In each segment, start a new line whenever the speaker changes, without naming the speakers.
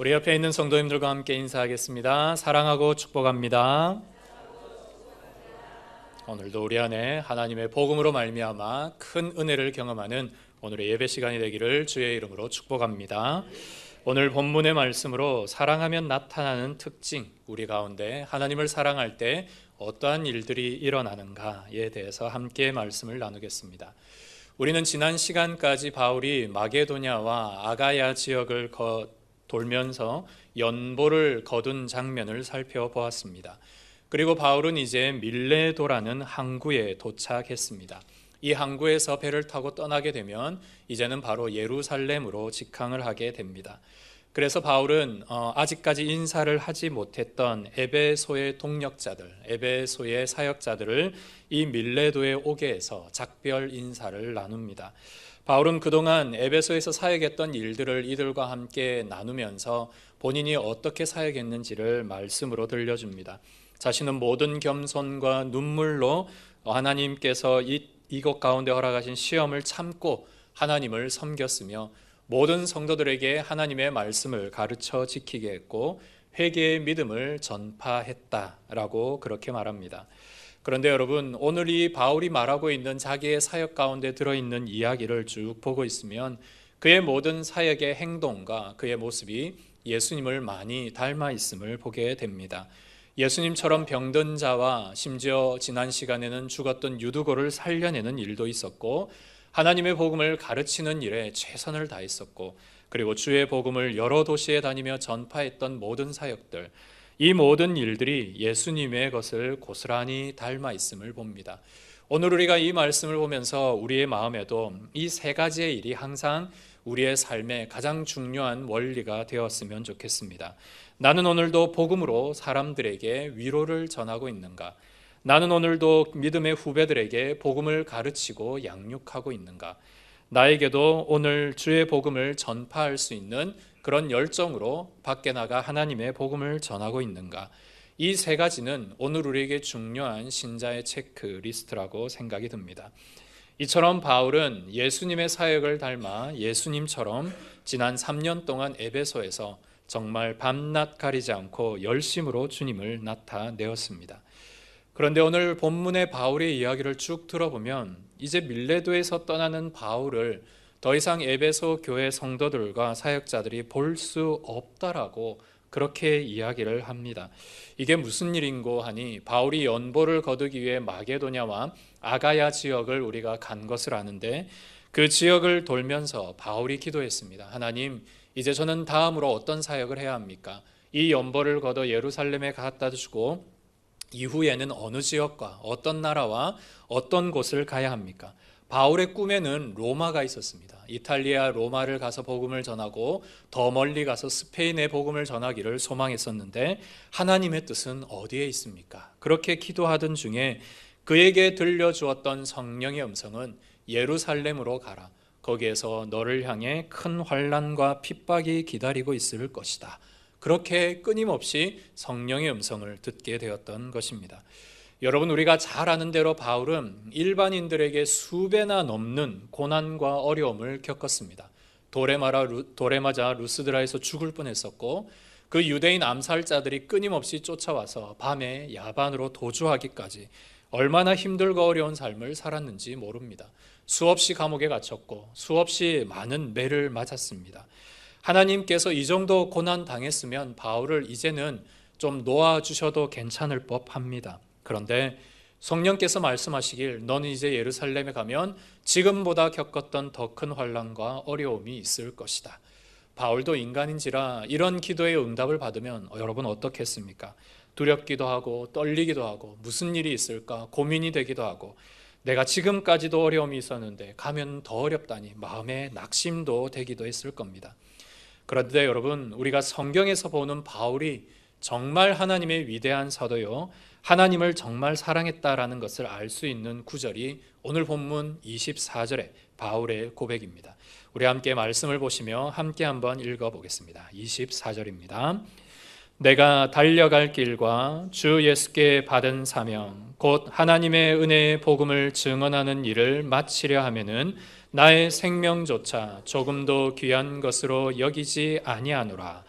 우리 옆에 있는 성도님들과 함께 인사하겠습니다. 사랑하고 축복합니다. 오늘도 우리 안에 하나님의 복음으로 말미암아 큰 은혜를 경험하는 오늘의 예배 시간이 되기를 주의 이름으로 축복합니다. 오늘 본문의 말씀으로 사랑하면 나타나는 특징, 우리 가운데 하나님을 사랑할 때 어떠한 일들이 일어나는가에 대해서 함께 말씀을 나누겠습니다. 우리는 지난 시간까지 바울이 마게도냐와 아가야 지역을 돌면서 연보를 거둔 장면을 살펴보았습니다. 그리고 바울은 이제 밀레도라는 항구에 도착했습니다. 이 항구에서 배를 타고 떠나게 되면 이제는 바로 예루살렘으로 직항을 하게 됩니다. 그래서 바울은 아직까지 인사를 하지 못했던 에베소의 동역자들, 에베소의 사역자들을 이 밀레도에 오게 해서 작별 인사를 나눕니다. 바울은 그동안 에베소에서 사역했던 일들을 이들과 함께 나누면서 본인이 어떻게 사역했는지를 말씀으로 들려줍니다. 자신은 모든 겸손과 눈물로 하나님께서 이곳 가운데 허락하신 시험을 참고 하나님을 섬겼으며 모든 성도들에게 하나님의 말씀을 가르쳐 지키게 했고 회개의 믿음을 전파했다라고 그렇게 말합니다. 그런데 여러분, 오늘 이 바울이 말하고 있는 자기의 사역 가운데 들어있는 이야기를 쭉 보고 있으면 그의 모든 사역의 행동과 그의 모습이 예수님을 많이 닮아 있음을 보게 됩니다. 예수님처럼 병든 자와 심지어 지난 시간에는 죽었던 유두고를 살려내는 일도 있었고 하나님의 복음을 가르치는 일에 최선을 다했었고 그리고 주의 복음을 여러 도시에 다니며 전파했던 모든 사역들, 이 모든 일들이 예수님의 것을 고스란히 닮아 있음을 봅니다. 오늘 우리가 이 말씀을 보면서 우리의 마음에도 이 세 가지의 일이 항상 우리의 삶의 가장 중요한 원리가 되었으면 좋겠습니다. 나는 오늘도 복음으로 사람들에게 위로를 전하고 있는가? 나는 오늘도 믿음의 후배들에게 복음을 가르치고 양육하고 있는가? 나에게도 오늘 주의 복음을 전파할 수 있는 그런 열정으로 밖에 나가 하나님의 복음을 전하고 있는가? 이 세 가지는 오늘 우리에게 중요한 신자의 체크리스트라고 생각이 듭니다. 이처럼 바울은 예수님의 사역을 닮아 예수님처럼 지난 3년 동안 에베소에서 정말 밤낮 가리지 않고 열심으로 주님을 나타내었습니다. 그런데 오늘 본문의 바울의 이야기를 쭉 들어보면 이제 밀레도에서 떠나는 바울을 더 이상 에베소 교회 성도들과 사역자들이 볼 수 없다라고 그렇게 이야기를 합니다. 이게 무슨 일인고 하니 바울이 연보를 거두기 위해 마게도냐와 아가야 지역을 우리가 간 것을 아는데 그 지역을 돌면서 바울이 기도했습니다. 하나님, 이제 저는 다음으로 어떤 사역을 해야 합니까? 이 연보를 거둬 예루살렘에 갖다 주고 이후에는 어느 지역과 어떤 나라와 어떤 곳을 가야 합니까? 바울의 꿈에는 로마가 있었습니다. 이탈리아 로마를 가서 복음을 전하고 더 멀리 가서 스페인의 복음을 전하기를 소망했었는데 하나님의 뜻은 어디에 있습니까? 그렇게 기도하던 중에 그에게 들려주었던 성령의 음성은 예루살렘으로 가라. 거기에서 너를 향해 큰 환난과 핍박이 기다리고 있을 것이다. 그렇게 끊임없이 성령의 음성을 듣게 되었던 것입니다. 여러분, 우리가 잘 아는 대로 바울은 일반인들에게 수배나 넘는 고난과 어려움을 겪었습니다. 돌에 맞아 루스드라에서 죽을 뻔했었고 그 유대인 암살자들이 끊임없이 쫓아와서 밤에 야반으로 도주하기까지 얼마나 힘들고 어려운 삶을 살았는지 모릅니다. 수없이 감옥에 갇혔고 수없이 많은 매를 맞았습니다. 하나님께서 이 정도 고난 당했으면 바울을 이제는 좀 놓아주셔도 괜찮을 법합니다. 그런데 성령께서 말씀하시길 너는 이제 예루살렘에 가면 지금보다 겪었던 더 큰 환난과 어려움이 있을 것이다. 바울도 인간인지라 이런 기도의 응답을 받으면 여러분 어떻겠습니까? 두렵기도 하고 떨리기도 하고 무슨 일이 있을까 고민이 되기도 하고 내가 지금까지도 어려움이 있었는데 가면 더 어렵다니 마음에 낙심도 되기도 했을 겁니다. 그런데 여러분, 우리가 성경에서 보는 바울이 정말 하나님의 위대한 사도요, 하나님을 정말 사랑했다라는 것을 알 수 있는 구절이 오늘 본문 24절의 바울의 고백입니다. 우리 함께 말씀을 보시며 함께 한번 읽어보겠습니다. 24절입니다. 내가 달려갈 길과 주 예수께 받은 사명 곧 하나님의 은혜의 복음을 증언하는 일을 마치려 하면은 나의 생명조차 조금도 귀한 것으로 여기지 아니하노라.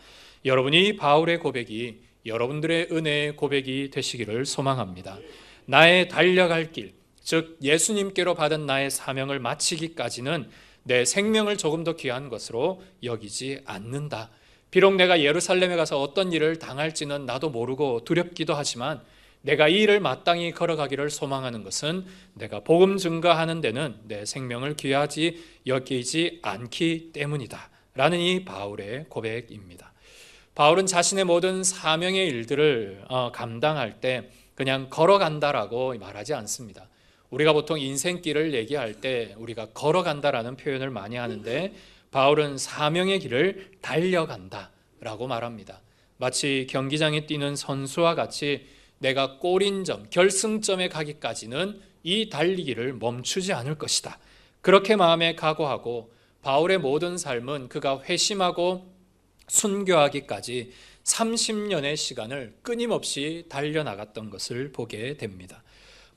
여러분이 바울의 고백이 여러분들의 은혜의 고백이 되시기를 소망합니다. 나의 달려갈 길, 즉 예수님께로 받은 나의 사명을 마치기까지는 내 생명을 조금 더 귀한 것으로 여기지 않는다. 비록 내가 예루살렘에 가서 어떤 일을 당할지는 나도 모르고 두렵기도 하지만 내가 이 일을 마땅히 걸어가기를 소망하는 것은 내가 복음 증거하는 데는 내 생명을 귀하지 여기지 않기 때문이다 라는 이 바울의 고백입니다. 바울은 자신의 모든 사명의 일들을 감당할 때 그냥 걸어간다라고 말하지 않습니다. 우리가 보통 인생길을 얘기할 때 우리가 걸어간다라는 표현을 많이 하는데 바울은 사명의 길을 달려간다라고 말합니다. 마치 경기장에 뛰는 선수와 같이 내가 골인점, 결승점에 가기까지는 이 달리기를 멈추지 않을 것이다. 그렇게 마음에 각오하고 바울의 모든 삶은 그가 회심하고 순교하기까지 30년의 시간을 끊임없이 달려나갔던 것을 보게 됩니다.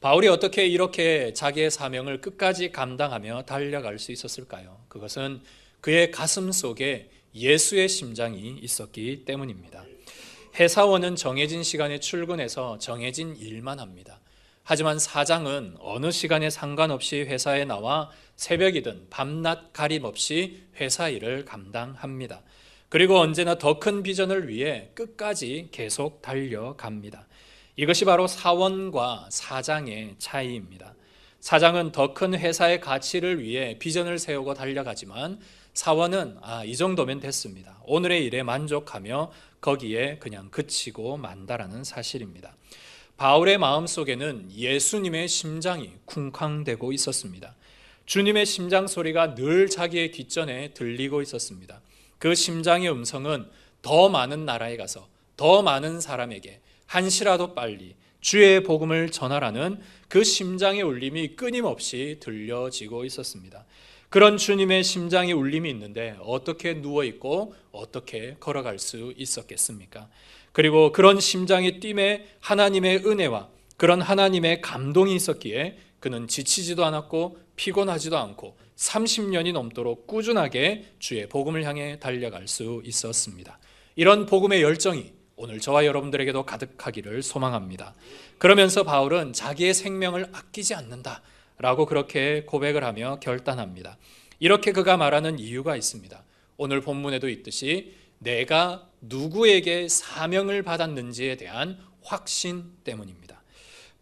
바울이 어떻게 이렇게 자기의 사명을 끝까지 감당하며 달려갈 수 있었을까요? 그것은 그의 가슴 속에 예수의 심장이 있었기 때문입니다. 회사원은 정해진 시간에 출근해서 정해진 일만 합니다. 하지만 사장은 어느 시간에 상관없이 회사에 나와 새벽이든 밤낮 가림 없이 회사 일을 감당합니다. 그리고 언제나 더 큰 비전을 위해 끝까지 계속 달려갑니다. 이것이 바로 사원과 사장의 차이입니다. 사장은 더 큰 회사의 가치를 위해 비전을 세우고 달려가지만 사원은 이 정도면 됐습니다. 오늘의 일에 만족하며 거기에 그냥 그치고 만다라는 사실입니다. 바울의 마음속에는 예수님의 심장이 쿵쾅대고 있었습니다. 주님의 심장 소리가 늘 자기의 귓전에 들리고 있었습니다. 그 심장의 음성은 더 많은 나라에 가서 더 많은 사람에게 한시라도 빨리 주의 복음을 전하라는 그 심장의 울림이 끊임없이 들려지고 있었습니다. 그런 주님의 심장의 울림이 있는데 어떻게 누워있고 어떻게 걸어갈 수 있었겠습니까? 그리고 그런 심장의 뜀에 하나님의 은혜와 그런 하나님의 감동이 있었기에 그는 지치지도 않았고 피곤하지도 않고 30년이 넘도록 꾸준하게 주의 복음을 향해 달려갈 수 있었습니다. 이런 복음의 열정이 오늘 저와 여러분들에게도 가득하기를 소망합니다. 그러면서 바울은 자기의 생명을 아끼지 않는다라고 그렇게 고백을 하며 결단합니다. 이렇게 그가 말하는 이유가 있습니다. 오늘 본문에도 있듯이 내가 누구에게 사명을 받았는지에 대한 확신 때문입니다.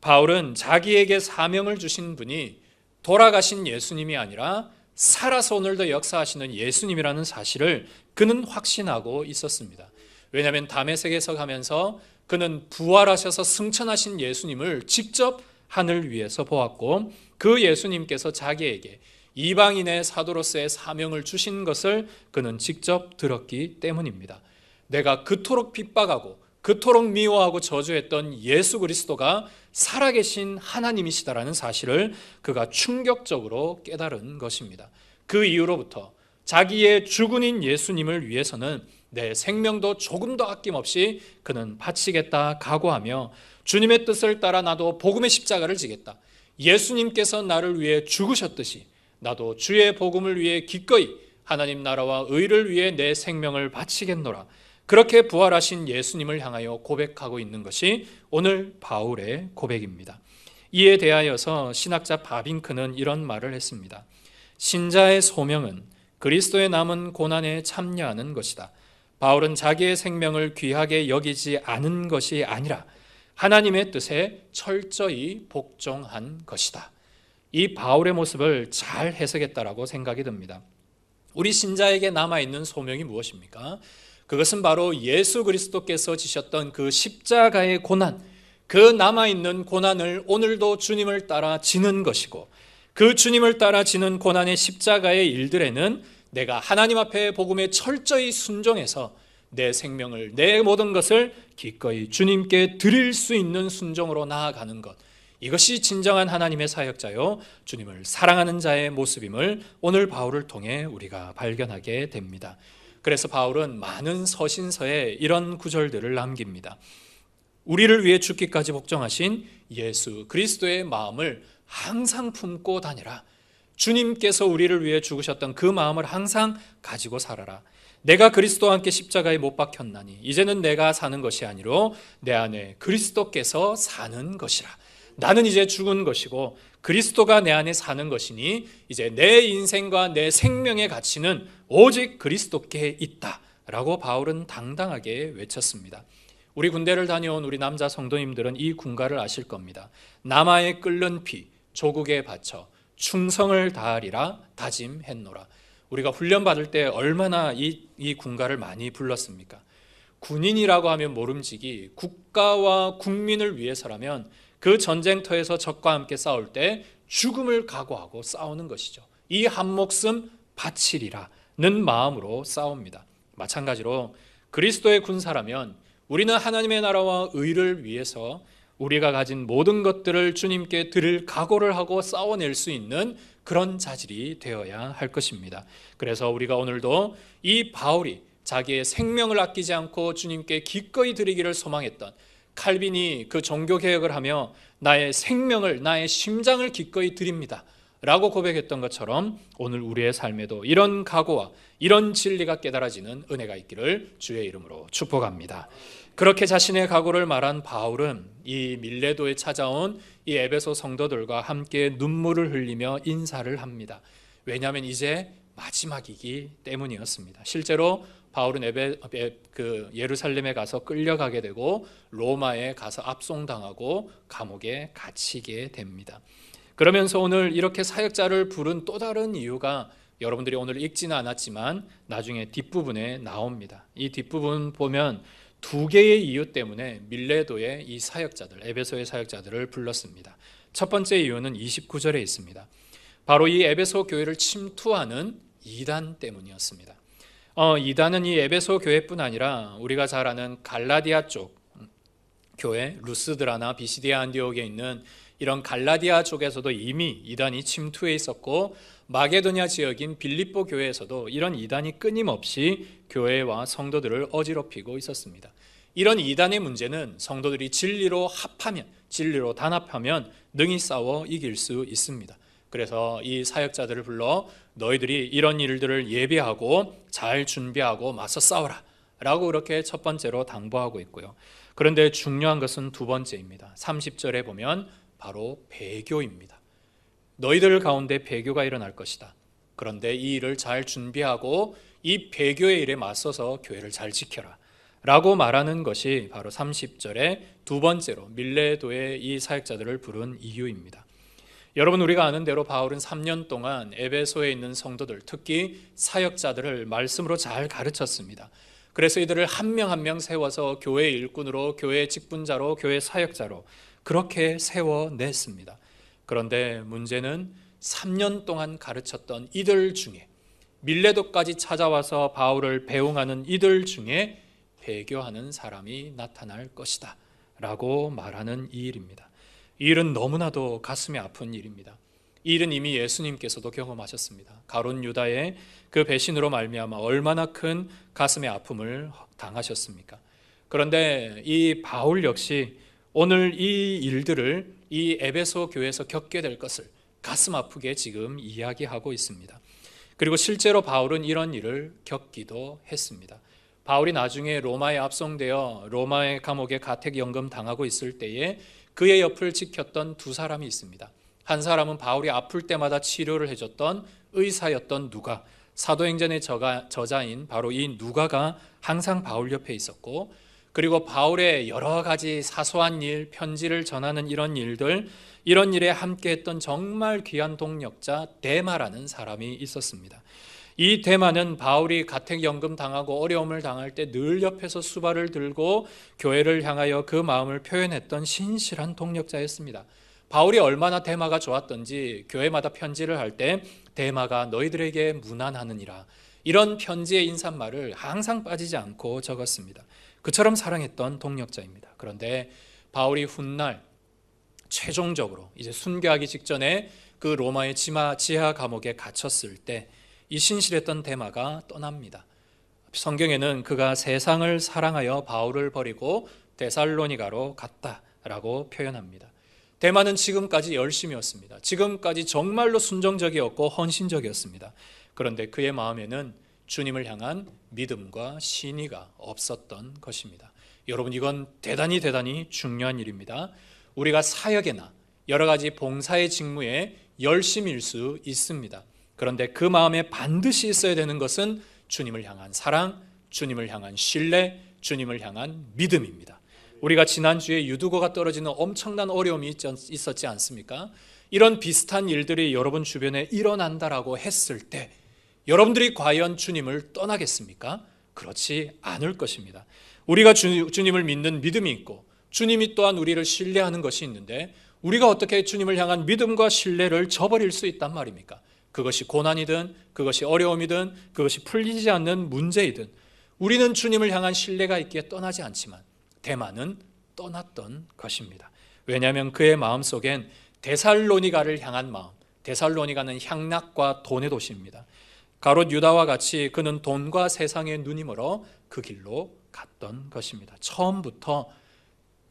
바울은 자기에게 사명을 주신 분이 돌아가신 예수님이 아니라 살아서 오늘도 역사하시는 예수님이라는 사실을 그는 확신하고 있었습니다. 왜냐하면 다메섹에서 가면서 그는 부활하셔서 승천하신 예수님을 직접 하늘 위에서 보았고 그 예수님께서 자기에게 이방인의 사도로서의 사명을 주신 것을 그는 직접 들었기 때문입니다. 내가 그토록 핍박하고 그토록 미워하고 저주했던 예수 그리스도가 살아계신 하나님이시다라는 사실을 그가 충격적으로 깨달은 것입니다. 그 이후로부터 자기의 주군인 예수님을 위해서는 내 생명도 조금 더 아낌없이 그는 바치겠다 각오하며 주님의 뜻을 따라 나도 복음의 십자가를 지겠다. 예수님께서 나를 위해 죽으셨듯이 나도 주의 복음을 위해 기꺼이 하나님 나라와 의를 위해 내 생명을 바치겠노라. 그렇게 부활하신 예수님을 향하여 고백하고 있는 것이 오늘 바울의 고백입니다. 이에 대하여서 신학자 바빙크는 이런 말을 했습니다. 신자의 소명은 그리스도의 남은 고난에 참여하는 것이다. 바울은 자기의 생명을 귀하게 여기지 않은 것이 아니라 하나님의 뜻에 철저히 복종한 것이다. 이 바울의 모습을 잘 해석했다라고 생각이 듭니다. 우리 신자에게 남아있는 소명이 무엇입니까? 그것은 바로 예수 그리스도께서 지셨던 그 십자가의 고난, 그 남아있는 고난을 오늘도 주님을 따라 지는 것이고 그 주님을 따라 지는 고난의 십자가의 일들에는 내가 하나님 앞에 복음에 철저히 순종해서 내 생명을, 내 모든 것을 기꺼이 주님께 드릴 수 있는 순종으로 나아가는 것, 이것이 진정한 하나님의 사역자요 주님을 사랑하는 자의 모습임을 오늘 바울을 통해 우리가 발견하게 됩니다. 그래서 바울은 많은 서신서에 이런 구절들을 남깁니다. 우리를 위해 죽기까지 복종하신 예수 그리스도의 마음을 항상 품고 다니라. 주님께서 우리를 위해 죽으셨던 그 마음을 항상 가지고 살아라. 내가 그리스도와 함께 십자가에 못 박혔나니 이제는 내가 사는 것이 아니로 내 안에 그리스도께서 사는 것이라. 나는 이제 죽은 것이고 그리스도가 내 안에 사는 것이니 이제 내 인생과 내 생명의 가치는 오직 그리스도께 있다라고 바울은 당당하게 외쳤습니다. 우리 군대를 다녀온 우리 남자 성도님들은 이 군가를 아실 겁니다. 남아의 끓는 피 조국에 바쳐 충성을 다하리라 다짐했노라. 우리가 훈련받을 때 얼마나 이 군가를 많이 불렀습니까? 군인이라고 하면 모름지기 국가와 국민을 위해서라면 그 전쟁터에서 적과 함께 싸울 때 죽음을 각오하고 싸우는 것이죠. 이 한 목숨 바치리라는 마음으로 싸웁니다. 마찬가지로 그리스도의 군사라면 우리는 하나님의 나라와 의를 위해서 우리가 가진 모든 것들을 주님께 드릴 각오를 하고 싸워낼 수 있는 그런 자질이 되어야 할 것입니다. 그래서 우리가 오늘도 이 바울이 자기의 생명을 아끼지 않고 주님께 기꺼이 드리기를 소망했던 칼빈이 그 종교개혁을 하며 나의 생명을 나의 심장을 기꺼이 드립니다 라고 고백했던 것처럼 오늘 우리의 삶에도 이런 각오와 이런 진리가 깨달아지는 은혜가 있기를 주의 이름으로 축복합니다. 그렇게 자신의 각오를 말한 바울은 이 밀레도에 찾아온 이 에베소 성도들과 함께 눈물을 흘리며 인사를 합니다. 왜냐하면 이제 마지막이기 때문이었습니다. 실제로 바울은 예루살렘에 가서 끌려가게 되고 로마에 가서 압송당하고 감옥에 갇히게 됩니다. 그러면서 오늘 이렇게 사역자를 부른 또 다른 이유가 여러분들이 오늘 읽지는 않았지만 나중에 뒷부분에 나옵니다. 이 뒷부분 보면 두 개의 이유 때문에 밀레도의 이 사역자들, 에베소의 사역자들을 불렀습니다. 첫 번째 이유는 29절에 있습니다. 바로 이 에베소 교회를 침투하는 이단 때문이었습니다. 이단은 이 에베소 교회뿐 아니라 우리가 잘 아는 갈라디아 쪽 교회, 루스드라나 비시디아 안디옥에 있는 이런 갈라디아 쪽에서도 이미 이단이 침투해 있었고 마게도냐 지역인 빌립보 교회에서도 이런 이단이 끊임없이 교회와 성도들을 어지럽히고 있었습니다. 이런 이단의 문제는 성도들이 진리로 합하면, 진리로 단합하면 능히 싸워 이길 수 있습니다. 그래서 이 사역자들을 불러 너희들이 이런 일들을 예비하고 잘 준비하고 맞서 싸워라 라고 그렇게 첫 번째로 당부하고 있고요. 그런데 중요한 것은 두 번째입니다. 30절에 보면 바로 배교입니다. 너희들 가운데 배교가 일어날 것이다. 그런데 이 일을 잘 준비하고 이 배교의 일에 맞서서 교회를 잘 지켜라 라고 말하는 것이 바로 30절의 두 번째로 밀레도의 이 사역자들을 부른 이유입니다. 여러분, 우리가 아는 대로 바울은 3년 동안 에베소에 있는 성도들, 특히 사역자들을 말씀으로 잘 가르쳤습니다. 그래서 이들을 한 명 한 명 세워서 교회 일꾼으로, 교회 직분자로, 교회 사역자로 그렇게 세워냈습니다. 그런데 문제는 3년 동안 가르쳤던 이들 중에, 밀레도까지 찾아와서 바울을 배웅하는 이들 중에 배교하는 사람이 나타날 것이다 라고 말하는 이 일입니다. 이 일은 너무나도 가슴이 아픈 일입니다. 이 일은 이미 예수님께서도 경험하셨습니다. 가룟 유다의 그 배신으로 말미암아 얼마나 큰 가슴의 아픔을 당하셨습니까? 그런데 이 바울 역시 오늘 이 일들을 이 에베소 교회에서 겪게 될 것을 가슴 아프게 지금 이야기하고 있습니다. 그리고 실제로 바울은 이런 일을 겪기도 했습니다. 바울이 나중에 로마에 압송되어 로마의 감옥에 가택연금 당하고 있을 때에 그의 옆을 지켰던 두 사람이 있습니다. 한 사람은 바울이 아플 때마다 치료를 해줬던 의사였던 누가, 사도행전의 저자인 바로 이 누가가 항상 바울 옆에 있었고, 그리고 바울의 여러 가지 사소한 일, 편지를 전하는 이런 일들, 이런 일에 함께했던 정말 귀한 동력자 데마라는 사람이 있었습니다. 이 데마는 바울이 가택연금 당하고 어려움을 당할 때 늘 옆에서 수발을 들고 교회를 향하여 그 마음을 표현했던 신실한 동력자였습니다. 바울이 얼마나 데마가 좋았던지 교회마다 편지를 할 때 데마가 너희들에게 무난하느니라, 이런 편지의 인사말을 항상 빠지지 않고 적었습니다. 그처럼 사랑했던 동력자입니다. 그런데 바울이 훗날 최종적으로 이제 순교하기 직전에 그 로마의 지하 감옥에 갇혔을 때 이 신실했던 데마가 떠납니다. 성경에는 그가 세상을 사랑하여 바울을 버리고 데살로니가로 갔다라고 표현합니다. 데마는 지금까지 열심이었습니다. 지금까지 정말로 순종적이었고 헌신적이었습니다. 그런데 그의 마음에는 주님을 향한 믿음과 신의가 없었던 것입니다. 여러분, 이건 대단히 중요한 일입니다. 우리가 사역에나 여러 가지 봉사의 직무에 열심일 수 있습니다. 그런데 그 마음에 반드시 있어야 되는 것은 주님을 향한 사랑, 주님을 향한 신뢰, 주님을 향한 믿음입니다. 우리가 지난주에 유두고가 떨어지는 엄청난 어려움이 있었지 않습니까? 이런 비슷한 일들이 여러분 주변에 일어난다라고 했을 때 여러분들이 과연 주님을 떠나겠습니까? 그렇지 않을 것입니다. 우리가 주님을 믿는 믿음이 있고 주님이 또한 우리를 신뢰하는 것이 있는데 우리가 어떻게 주님을 향한 믿음과 신뢰를 저버릴 수 있단 말입니까? 그것이 고난이든 그것이 어려움이든 그것이 풀리지 않는 문제이든 우리는 주님을 향한 신뢰가 있기에 떠나지 않지만 데마는 떠났던 것입니다. 왜냐하면 그의 마음속엔 데살로니가를 향한 마음, 데살로니가는 향락과 돈의 도시입니다. 가롯 유다와 같이 그는 돈과 세상의 눈이 멀어 그 길로 갔던 것입니다. 처음부터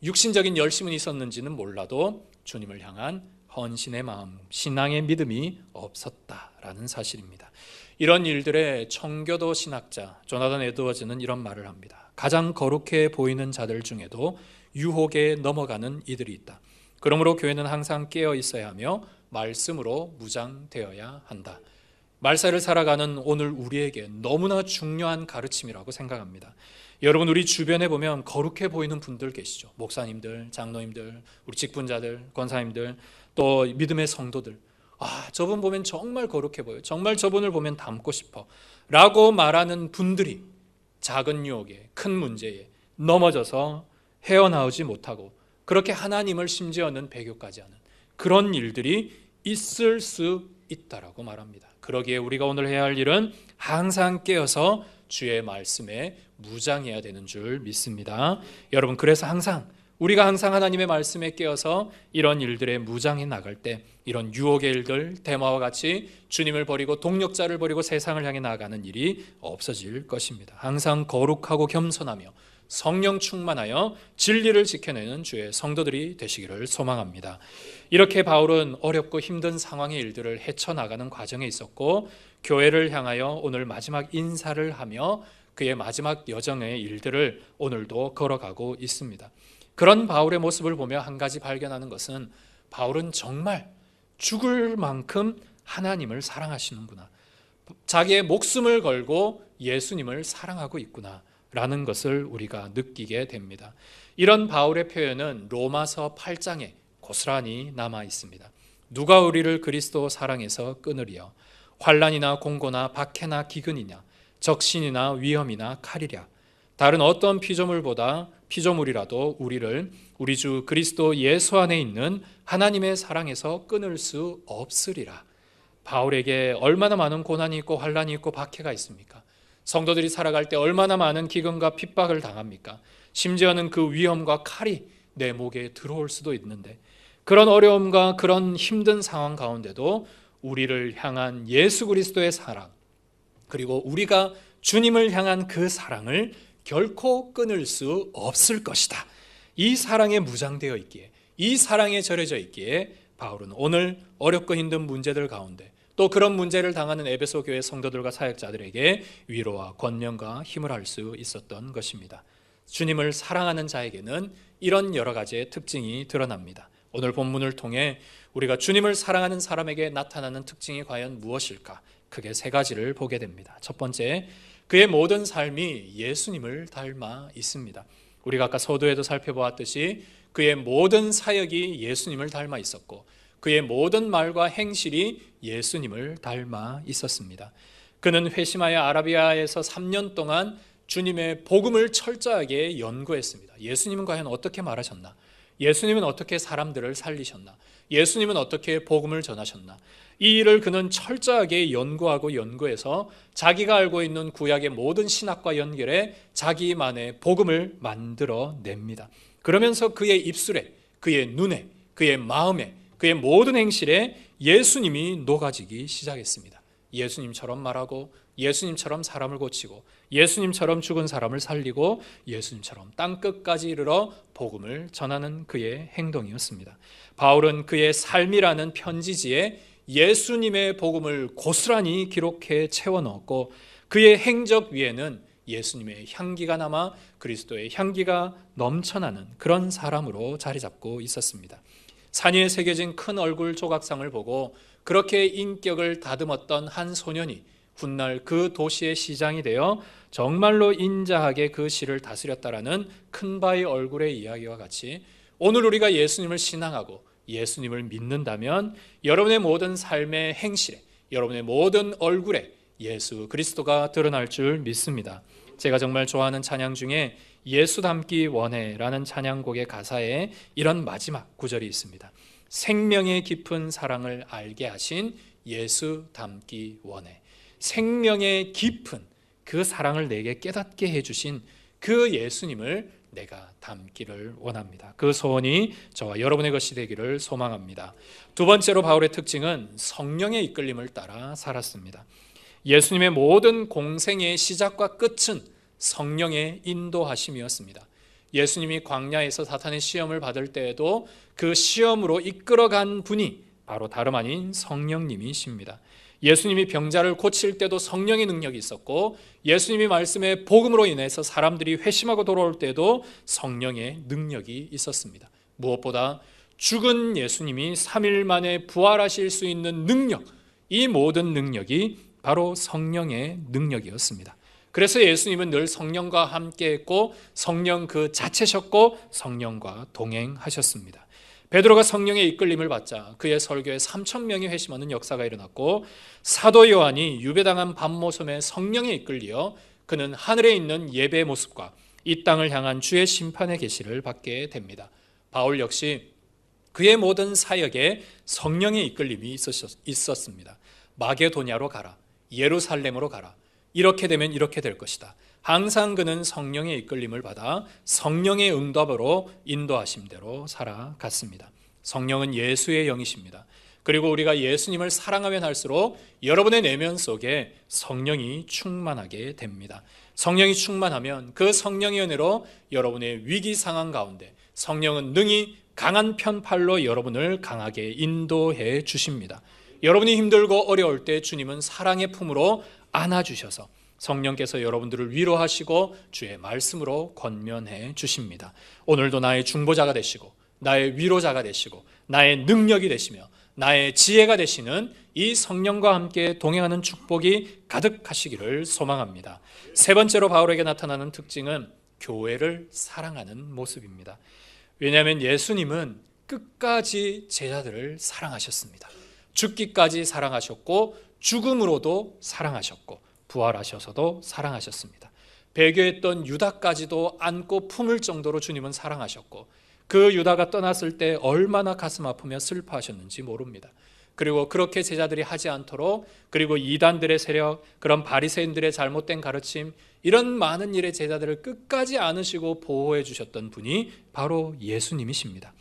육신적인 열심은 있었는지는 몰라도 주님을 향한 헌신의 마음, 신앙의 믿음이 없었다라는 사실입니다. 이런 일들에 청교도 신학자 조나단 에드워즈는 이런 말을 합니다. 가장 거룩해 보이는 자들 중에도 유혹에 넘어가는 이들이 있다. 그러므로 교회는 항상 깨어 있어야 하며 말씀으로 무장되어야 한다. 말세를 살아가는 오늘 우리에게 너무나 중요한 가르침이라고 생각합니다. 여러분, 우리 주변에 보면 거룩해 보이는 분들 계시죠. 목사님들, 장로님들, 우리 직분자들, 권사님들, 또 믿음의 성도들. 저분 보면 정말 거룩해 보여요. 정말 저분을 보면 닮고 싶어 라고 말하는 분들이 작은 유혹에, 큰 문제에 넘어져서 헤어나오지 못하고 그렇게 하나님을 심지어는 배교까지 하는 그런 일들이 있을 수 있다라고 말합니다. 그러기에 우리가 오늘 해야 할 일은 항상 깨어서 주의 말씀에 무장해야 되는 줄 믿습니다. 여러분, 그래서 우리가 항상 하나님의 말씀에 깨어서 이런 일들에 무장해 나갈 때 이런 유혹의 일들, 데마와 같이 주님을 버리고 동력자를 버리고 세상을 향해 나아가는 일이 없어질 것입니다. 항상 거룩하고 겸손하며 성령 충만하여 진리를 지켜내는 주의 성도들이 되시기를 소망합니다. 이렇게 바울은 어렵고 힘든 상황의 일들을 헤쳐나가는 과정에 있었고 교회를 향하여 오늘 마지막 인사를 하며 그의 마지막 여정의 일들을 오늘도 걸어가고 있습니다. 그런 바울의 모습을 보며 한 가지 발견하는 것은 바울은 정말 죽을 만큼 하나님을 사랑하시는구나. 자기의 목숨을 걸고 예수님을 사랑하고 있구나 라는 것을 우리가 느끼게 됩니다. 이런 바울의 표현은 로마서 8장에 고스란히 남아 있습니다. 누가 우리를 그리스도 사랑에서 끊으리요? 환난이나 공고나 박해나 기근이냐? 적신이나 위험이나 칼이랴? 다른 어떤 피조물이라도 우리를 우리 주 그리스도 예수 안에 있는 하나님의 사랑에서 끊을 수 없으리라. 바울에게 얼마나 많은 고난이 있고 환난이 있고 박해가 있습니까? 성도들이 살아갈 때 얼마나 많은 기근과 핍박을 당합니까? 심지어는 그 위험과 칼이 내 목에 들어올 수도 있는데 그런 어려움과 그런 힘든 상황 가운데도 우리를 향한 예수 그리스도의 사랑, 그리고 우리가 주님을 향한 그 사랑을 결코 끊을 수 없을 것이다. 이 사랑에 무장되어 있기에, 이 사랑에 절여져 있기에 바울은 오늘 어렵고 힘든 문제들 가운데 또 그런 문제를 당하는 에베소 교회 성도들과 사역자들에게 위로와 권면과 힘을 할 수 있었던 것입니다. 주님을 사랑하는 자에게는 이런 여러 가지의 특징이 드러납니다. 오늘 본문을 통해 우리가 주님을 사랑하는 사람에게 나타나는 특징이 과연 무엇일까? 크게 세 가지를 보게 됩니다. 첫 번째, 그의 모든 삶이 예수님을 닮아 있습니다. 우리가 아까 서두에도 살펴보았듯이 그의 모든 사역이 예수님을 닮아 있었고 그의 모든 말과 행실이 예수님을 닮아 있었습니다. 그는 회심하여 아라비아에서 3년 동안 주님의 복음을 철저하게 연구했습니다. 예수님은 과연 어떻게 말하셨나? 예수님은 어떻게 사람들을 살리셨나? 예수님은 어떻게 복음을 전하셨나? 이 일을 그는 철저하게 연구하고 연구해서 자기가 알고 있는 구약의 모든 신학과 연결해 자기만의 복음을 만들어냅니다. 그러면서 그의 입술에, 그의 눈에, 그의 마음에, 그의 모든 행실에 예수님이 녹아지기 시작했습니다. 예수님처럼 말하고 예수님처럼 사람을 고치고 예수님처럼 죽은 사람을 살리고 예수님처럼 땅끝까지 이르러 복음을 전하는 그의 행동이었습니다. 바울은 그의 삶이라는 편지지에 예수님의 복음을 고스란히 기록해 채워넣었고 그의 행적 위에는 예수님의 향기가 남아 그리스도의 향기가 넘쳐나는 그런 사람으로 자리 잡고 있었습니다. 산 위에 새겨진 큰 얼굴 조각상을 보고 그렇게 인격을 다듬었던 한 소년이 훗날 그 도시의 시장이 되어 정말로 인자하게 그 시를 다스렸다라는 큰 바의 얼굴의 이야기와 같이 오늘 우리가 예수님을 신앙하고 예수님을 믿는다면 여러분의 모든 삶의 행실에, 여러분의 모든 얼굴에 예수 그리스도가 드러날 줄 믿습니다. 제가 정말 좋아하는 찬양 중에 예수 닮기 원해라는 찬양곡의 가사에 이런 마지막 구절이 있습니다. 생명의 깊은 사랑을 알게 하신 예수 닮기 원해. 생명의 깊은 그 사랑을 내게 깨닫게 해주신 그 예수님을 내가 닮기를 원합니다. 그 소원이 저와 여러분의 것이 되기를 소망합니다. 두 번째로 바울의 특징은 성령의 이끌림을 따라 살았습니다. 예수님의 모든 공생의 시작과 끝은 성령의 인도하심이었습니다. 예수님이 광야에서 사탄의 시험을 받을 때에도 그 시험으로 이끌어간 분이 바로 다름 아닌 성령님이십니다. 예수님이 병자를 고칠 때도 성령의 능력이 있었고 예수님이 말씀의 복음으로 인해서 사람들이 회심하고 돌아올 때도 성령의 능력이 있었습니다. 무엇보다 죽은 예수님이 3일 만에 부활하실 수 있는 능력, 이 모든 능력이 바로 성령의 능력이었습니다. 그래서 예수님은 늘 성령과 함께했고 성령 그 자체셨고 성령과 동행하셨습니다. 베드로가 성령의 이끌림을 받자 그의 설교에 3,000명이 회심하는 역사가 일어났고 사도 요한이 유배당한 밤모섬에 성령에 이끌려 그는 하늘에 있는 예배의 모습과 이 땅을 향한 주의 심판의 계시를 받게 됩니다. 바울 역시 그의 모든 사역에 성령의 이끌림이 있었습니다. 마게도냐로 가라, 예루살렘으로 가라, 이렇게 되면 이렇게 될 것이다. 항상 그는 성령의 이끌림을 받아 성령의 응답으로 인도하심대로 살아갔습니다. 성령은 예수의 영이십니다. 그리고 우리가 예수님을 사랑하면 할수록 여러분의 내면 속에 성령이 충만하게 됩니다. 성령이 충만하면 그 성령의 은혜로 여러분의 위기 상황 가운데 성령은 능히 강한 편팔로 여러분을 강하게 인도해 주십니다. 여러분이 힘들고 어려울 때 주님은 사랑의 품으로 안아주셔서 성령께서 여러분들을 위로하시고 주의 말씀으로 권면해 주십니다. 오늘도 나의 중보자가 되시고 나의 위로자가 되시고 나의 능력이 되시며 나의 지혜가 되시는 이 성령과 함께 동행하는 축복이 가득하시기를 소망합니다. 세 번째로 바울에게 나타나는 특징은 교회를 사랑하는 모습입니다. 왜냐하면 예수님은 끝까지 제자들을 사랑하셨습니다. 죽기까지 사랑하셨고 죽음으로도 사랑하셨고 부활하셔서도 사랑하셨습니다. 배교했던 유다까지도 안고 품을 정도로 주님은 사랑하셨고 그 유다가 떠났을 때 얼마나 가슴 아프며 슬퍼하셨는지 모릅니다. 그리고 그렇게 제자들이 하지 않도록 그리고 이단들의 세력, 그런 바리새인들의 잘못된 가르침, 이런 많은 일에 제자들을 끝까지 안으시고 보호해 주셨던 분이 바로 예수님이십니다.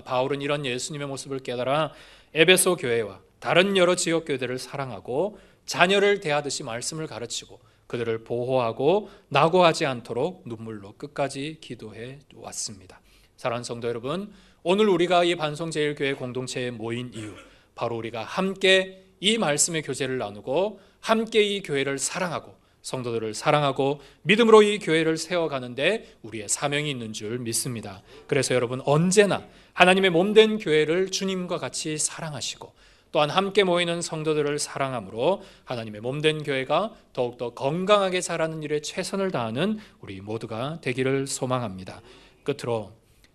바울은 이런 예수님의 모습을 깨달아 에베소 교회와 다른 여러 지역 교회들을 사랑하고 자녀를 대하듯이 말씀을 가르치고 그들을 보호하고 낙오하지 않도록 눈물로 끝까지 기도해 왔습니다. 사랑하는 성도 여러분, 오늘 우리가 이 반송제일교회 공동체에 모인 이유, 바로 우리가 함께 이 말씀의 교제를 나누고 함께 이 교회를 사랑하고 성도들을 사랑하고 믿음으로 이 교회를 세워가는데 우리의 사명이 있는 줄 믿습니다. 그래서 여러분 언제나 하나님의 몸된 교회를 주님과 같이 사랑하시고 또한 함께 모이는 성도들을 사랑함으로 하나님의 몸된 교회가 더욱더 건강하게 자라는 일에 최선을 다하는 우리 모두가 되기를 소망합니다. 끝으로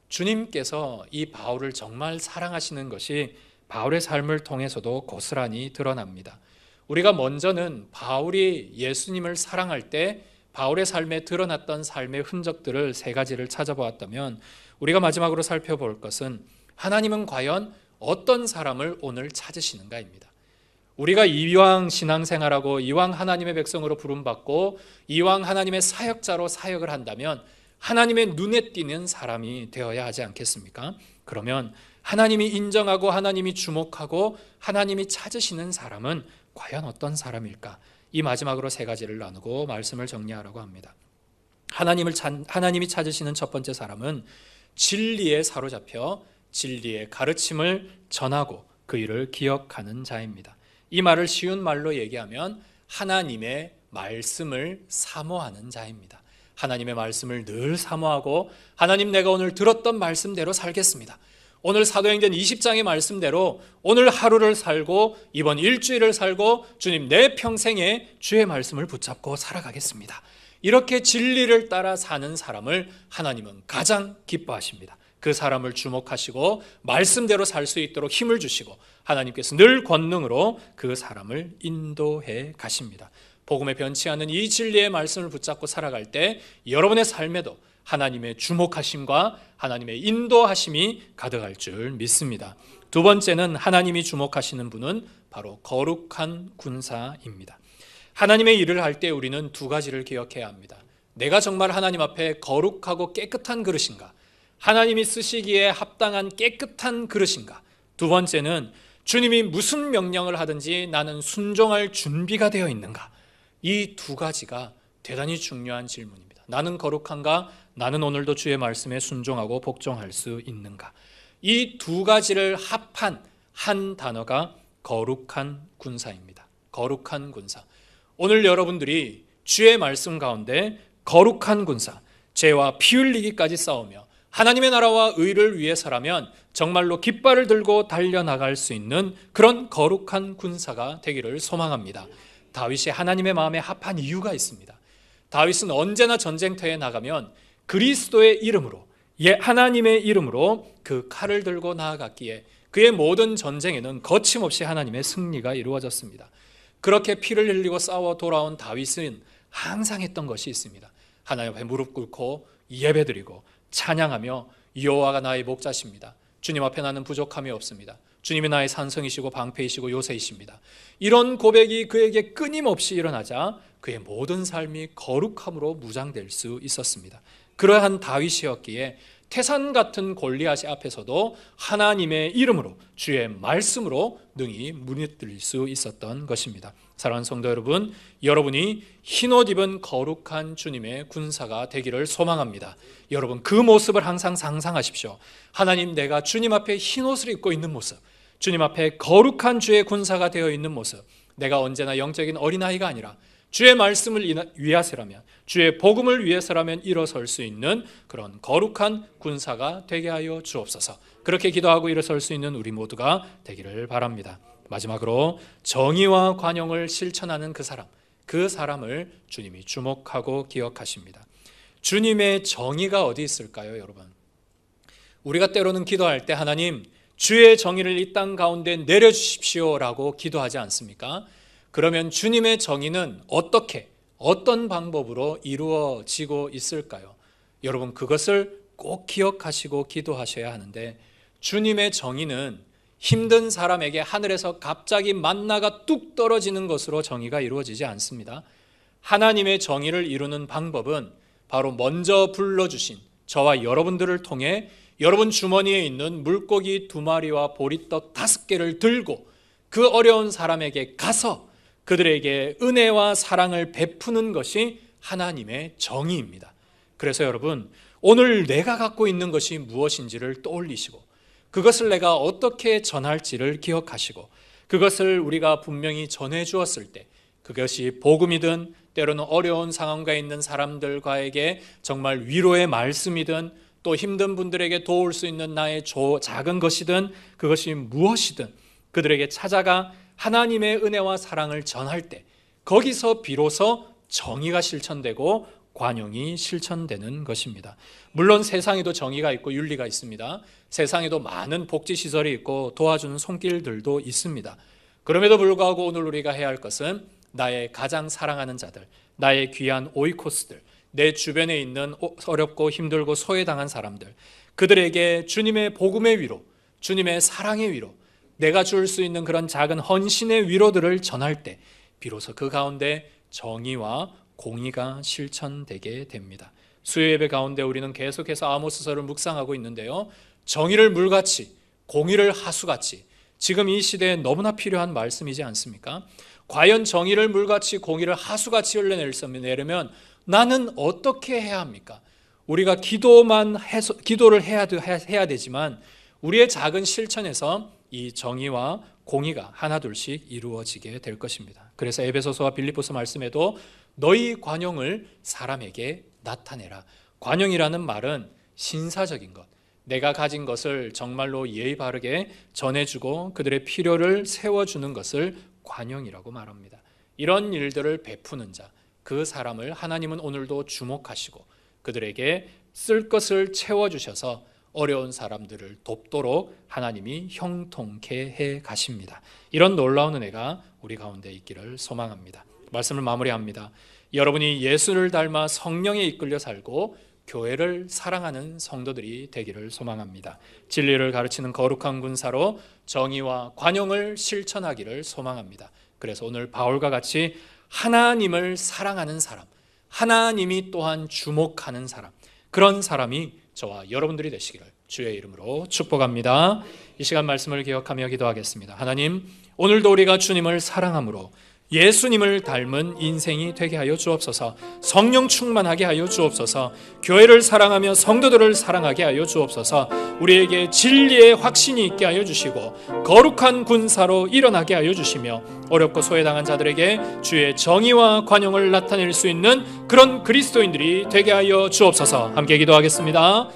주님께서 이 바울을 정말 사랑하시는 것이 바울의 삶을 통해서도 고스란히 드러납니다. 우리가 먼저는 바울이 예수님을 사랑할 때 바울의 삶에 드러났던 삶의 흔적들을 세 가지를 찾아보았다면 우리가 마지막으로 살펴볼 것은 하나님은 과연 어떤 사람을 오늘 찾으시는가입니다. 우리가 이왕 신앙생활하고 이왕 하나님의 백성으로 부름받고 이왕 하나님의 사역자로 사역을 한다면 하나님의 눈에 띄는 사람이 되어야 하지 않겠습니까? 그러면 하나님이 인정하고 하나님이 주목하고 하나님이 찾으시는 사람은 과연 어떤 사람일까? 이 마지막으로 세 가지를 나누고 말씀을 정리하려고 합니다. 하나님이 찾으시는 첫 번째 사람은 진리에 사로잡혀 진리의 가르침을 전하고 그 일을 기억하는 자입니다. 이 말을 쉬운 말로 얘기하면 하나님의 말씀을 사모하는 자입니다. 하나님의 말씀을 늘 사모하고 하나님 내가 오늘 들었던 말씀대로 살겠습니다. 오늘 사도행전 20장의 말씀대로 오늘 하루를 살고 이번 일주일을 살고 주님 내 평생에 주의 말씀을 붙잡고 살아가겠습니다. 이렇게 진리를 따라 사는 사람을 하나님은 가장 기뻐하십니다. 그 사람을 주목하시고 말씀대로 살 수 있도록 힘을 주시고 하나님께서 늘 권능으로 그 사람을 인도해 가십니다. 복음에 변치 않는 이 진리의 말씀을 붙잡고 살아갈 때 여러분의 삶에도 하나님의 주목하심과 하나님의 인도하심이 가득할 줄 믿습니다. 두 번째는 하나님이 주목하시는 분은 바로 거룩한 군사입니다. 하나님의 일을 할 때 우리는 두 가지를 기억해야 합니다. 내가 정말 하나님 앞에 거룩하고 깨끗한 그릇인가? 하나님이 쓰시기에 합당한 깨끗한 그릇인가? 두 번째는 주님이 무슨 명령을 하든지 나는 순종할 준비가 되어 있는가? 이 두 가지가 대단히 중요한 질문입니다. 나는 거룩한가? 나는 오늘도 주의 말씀에 순종하고 복종할 수 있는가? 이 두 가지를 합한 한 단어가 거룩한 군사입니다. 거룩한 군사. 오늘 여러분들이 주의 말씀 가운데 거룩한 군사, 죄와 피 흘리기까지 싸우며 하나님의 나라와 의를 위해서라면 정말로 깃발을 들고 달려나갈 수 있는 그런 거룩한 군사가 되기를 소망합니다. 다윗이 하나님의 마음에 합한 이유가 있습니다. 다윗은 언제나 전쟁터에 나가면 그리스도의 이름으로, 하나님의 이름으로 그 칼을 들고 나아갔기에 그의 모든 전쟁에는 거침없이 하나님의 승리가 이루어졌습니다. 그렇게 피를 흘리고 싸워 돌아온 다윗은 항상 했던 것이 있습니다. 하나님 앞에 무릎 꿇고 예배드리고 찬양하며 여호와가 나의 목자십니다. 주님 앞에 나는 부족함이 없습니다. 주님이 나의 산성이시고 방패이시고 요새이십니다. 이런 고백이 그에게 끊임없이 일어나자 그의 모든 삶이 거룩함으로 무장될 수 있었습니다. 그러한 다윗이었기에 태산 같은 골리앗 앞에서도 하나님의 이름으로 주의 말씀으로 능히 무너뜨릴 수 있었던 것입니다. 사랑하는 성도 여러분, 여러분이 흰옷 입은 거룩한 주님의 군사가 되기를 소망합니다. 여러분 그 모습을 항상 상상하십시오. 하나님, 내가 주님 앞에 흰옷을 입고 있는 모습, 주님 앞에 거룩한 주의 군사가 되어 있는 모습, 내가 언제나 영적인 어린아이가 아니라 주의 말씀을 위하서라면, 주의 복음을 위해서라면 일어설 수 있는 그런 거룩한 군사가 되게 하여 주옵소서. 그렇게 기도하고 일어설 수 있는 우리 모두가 되기를 바랍니다. 마지막으로 정의와 관용을 실천하는 그 사람을 주님이 주목하고 기억하십니다. 주님의 정의가 어디 있을까요, 여러분? 우리가 때로는 기도할 때 하나님, 주의 정의를 이 땅 가운데 내려주십시오라고 기도하지 않습니까? 그러면 주님의 정의는 어떤 방법으로 이루어지고 있을까요? 여러분 그것을 꼭 기억하시고 기도하셔야 하는데, 주님의 정의는 힘든 사람에게 하늘에서 갑자기 만나가 뚝 떨어지는 것으로 정의가 이루어지지 않습니다. 하나님의 정의를 이루는 방법은 바로 먼저 불러주신 저와 여러분들을 통해 여러분 주머니에 있는 물고기 2마리와 보리떡 5개를 들고 그 어려운 사람에게 가서 그들에게 은혜와 사랑을 베푸는 것이 하나님의 정의입니다. 그래서 여러분, 오늘 내가 갖고 있는 것이 무엇인지를 떠올리시고 그것을 내가 어떻게 전할지를 기억하시고 그것을 우리가 분명히 전해 주었을 때 그것이 복음이든 때로는 어려운 상황에 있는 사람들과에게 정말 위로의 말씀이든 또 힘든 분들에게 도울 수 있는 나의 작은 것이든 그것이 무엇이든 그들에게 찾아가 하나님의 은혜와 사랑을 전할 때 거기서 비로소 정의가 실천되고 관용이 실천되는 것입니다. 물론 세상에도 정의가 있고 윤리가 있습니다. 세상에도 많은 복지시설이 있고 도와주는 손길들도 있습니다. 그럼에도 불구하고 오늘 우리가 해야 할 것은 나의 가장 사랑하는 자들, 나의 귀한 오이코스들, 내 주변에 있는 어렵고 힘들고 소외당한 사람들, 그들에게 주님의 복음의 위로, 주님의 사랑의 위로, 내가 줄 수 있는 그런 작은 헌신의 위로들을 전할 때 비로소 그 가운데 정의와 공의가 실천되게 됩니다. 수요 예배 가운데 우리는 계속해서 아모스서를 묵상하고 있는데요, 정의를 물같이 공의를 하수같이, 지금 이 시대에 너무나 필요한 말씀이지 않습니까? 과연 정의를 물같이 공의를 하수같이 흘러내려면 나는 어떻게 해야 합니까? 우리가 기도를 해야 되지만 우리의 작은 실천에서 이 정의와 공의가 하나둘씩 이루어지게 될 것입니다. 그래서 에베소서와 빌립보서 말씀에도 너희 관용을 사람에게 나타내라. 관용이라는 말은 신사적인 것, 내가 가진 것을 정말로 예의 바르게 전해주고 그들의 필요를 세워주는 것을 관용이라고 말합니다. 이런 일들을 베푸는 자, 그 사람을 하나님은 오늘도 주목하시고 그들에게 쓸 것을 채워주셔서 어려운 사람들을 돕도록 하나님이 형통케 해 가십니다. 이런 놀라운 은혜가 우리 가운데 있기를 소망합니다. 말씀을 마무리합니다. 여러분이 예수를 닮아 성령에 이끌려 살고 교회를 사랑하는 성도들이 되기를 소망합니다. 진리를 가르치는 거룩한 군사로 정의와 관용을 실천하기를 소망합니다. 그래서 오늘 바울과 같이 하나님을 사랑하는 사람, 하나님이 또한 주목하는 사람, 그런 사람이 저와 여러분들이 되시기를 주의 이름으로 축복합니다. 이 시간 말씀을 기억하며 기도하겠습니다. 하나님, 오늘도 우리가 주님을 사랑함으로 예수님을 닮은 인생이 되게 하여 주옵소서. 성령 충만하게 하여 주옵소서. 교회를 사랑하며 성도들을 사랑하게 하여 주옵소서. 우리에게 진리의 확신이 있게 하여 주시고 거룩한 군사로 일어나게 하여 주시며 어렵고 소외당한 자들에게 주의 정의와 관용을 나타낼 수 있는 그런 그리스도인들이 되게 하여 주옵소서. 함께 기도하겠습니다.